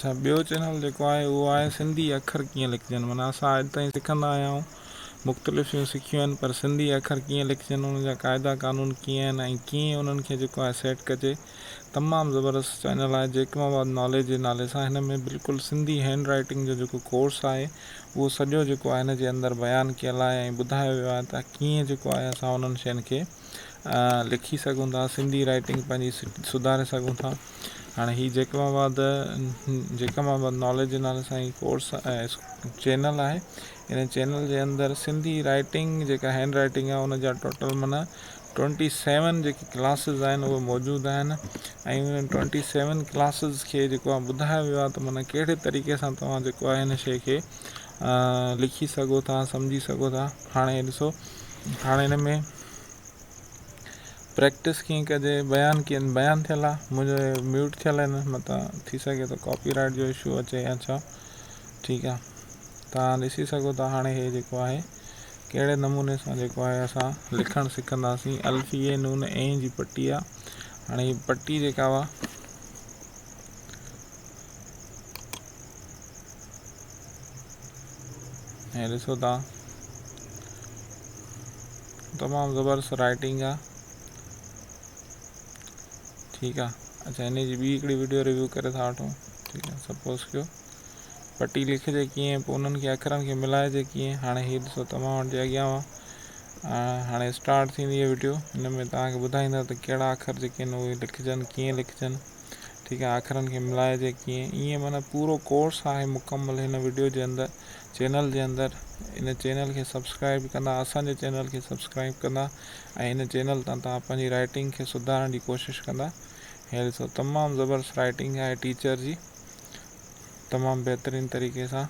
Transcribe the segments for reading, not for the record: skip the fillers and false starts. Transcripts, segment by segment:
अच्छा, ॿियो चैनल जेको आहे उहो आहे सिंधी अखर कीअं लिखजनि। माना असां अॼु ताईं सिखंदा आया आहियूं, मुख़्तलिफ़ शयूं सिखियूं आहिनि, पर सिंधी अखर कीअं लिखजनि, उन जा क़ाइदा क़ानून कीअं आहिनि ऐं कीअं उन्हनि खे जेको आहे सेट कजे। तमामु ज़बरदस्त चैनल आहे जेकमाबाद नॉलेज जे नाले सां। हिन में बिल्कुलु सिंधी हैंड राइटिंग जो जेको कोर्स आहे उहो सॼो जेको आहे हिन जे अंदरि बयानु कयल आहे ऐं ॿुधायो वियो आहे त कीअं जेको आहे असां उन्हनि शयुनि खे लिखी सघूं था, सिंधी राइटिंग पंहिंजी सुधारे सघूं था। हाणे हीअ जेकमाबाद नॉलेज जे नाले सां ही कोर्स चैनल आहे। इन चैनल जे अंदरि सिंधी राइटिंग जेका हैंड राइटिंग आहे उन जा टोटल माना 27 जेके क्लासिस आहिनि उहे मौजूदु आहिनि ऐं उन 27 क्लासिस खे जेको आहे ॿुधायो वियो आहे त माना कहिड़े तरीक़े सां तव्हां जेको आहे हिन शइ खे लिखी सघो था, सम्झी सघो था। हाणे ॾिसो, हाणे हिन में प्रैक्टिस कीअं कजे, बयानु थियल आहे, मुंहिंजो म्यूट थियल आहिनि, मतां थी सघे तो कॉपीराइट जो इशू अचे या छा। ठीकु आहे, तव्हां ॾिसी सघो था। हाणे हे जेको आहे कहिड़े नमूने सां जेको आहे असां लिखणु सिखंदासीं। अल्फ़िए नून ऐं जी पटी आहे। हाणे हीअ पटी जेका हुआ ऐं ॾिसो तव्हां, तमामु ज़बरदस्त राइटिंग आहे। ठीकु आहे, अच्छा हिन जी ॿी हिकिड़ी वीडियो रिव्यू करे था वठूं। ठीकु आहे, सपोज़ कयो पटी लिखिजे कीअं, पोइ उन्हनि खे अखरनि खे मिलाइजे कीअं। हाणे हीअ ॾिसो तव्हां वटि जे अॻियां हुआ, हाणे स्टार्ट थींदी इहा वीडियो। हिन में तव्हांखे ॿुधाईंदा त कहिड़ा अखर जेके आहिनि उहे लिखजनि, कीअं लिखजनि। ठीकु आहे, अखरनि खे मिलाइजे कीअं, ईअं माना पूरो कोर्स आहे मुकमल हिन वीडियो जे अंदरि, चैनल जे अंदरि। इन चैनल खे सब्सक्राइब कंदा, असांजे चैनल खे सब्सक्राइब कंदा ऐं हिन चैनल तां तव्हां पंहिंजी राइटिंग खे सुधारण जी कोशिशि कंदा। हे ॾिसो तमामु ज़बरदस्त राइटिंग आहे टीचर जी, तमामु बहितरीनु तरीक़े सां।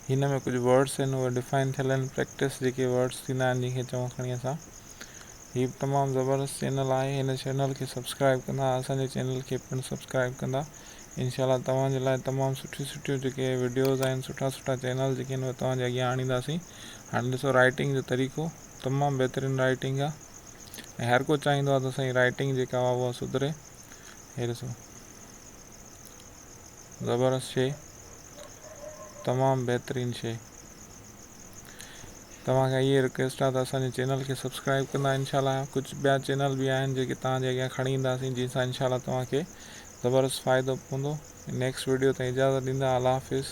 हिन में कुझु वर्ड्स आहिनि उहे डिफाइन थियल आहिनि, प्रैक्टिस जेके वर्ड्स थींदा आहिनि जंहिंखे चऊं खणी असां। हीअ तमामु ज़बरदस्त चैनल आहे, हिन चैनल खे सब्सक्राइब कंदा, असांजे चैनल खे पिणु सब्सक्राइब कंदा। इंशाल्लाह तव्हांजे लाइ तमामु सुठियूं जेके वीडियोज़ आहिनि, सुठा चैनल जेके आहिनि उहे तव्हांजे अॻियां आणींदासीं। हाणे ॾिसो राइटिंग जो तरीक़ो, तमामु बहितरीनु राइटिंग आहे ऐं हर को चाहींदो आहे त असांजी राइटिंग जेका आहे उहा सुधरे। हे ॾिसो ज़बरदस्त शइ, तमामु बहितरीनु शइ। तव्हांखे इहे रिक्वेस्ट आहे त असांजे चैनल खे सब्सक्राइब कंदा। इंशाल्लाह कुझु ॿिया चैनल बि आहिनि जेके तव्हांजे अॻियां खणी ईंदासीं, जंहिंसां इंशाल्लाह तव्हांखे ज़बरदस्त फ़ाइदो पवंदो। नेक्स्ट वीडियो ताईं इजाज़त ॾींदा। अल्लाह हाफ़िज़।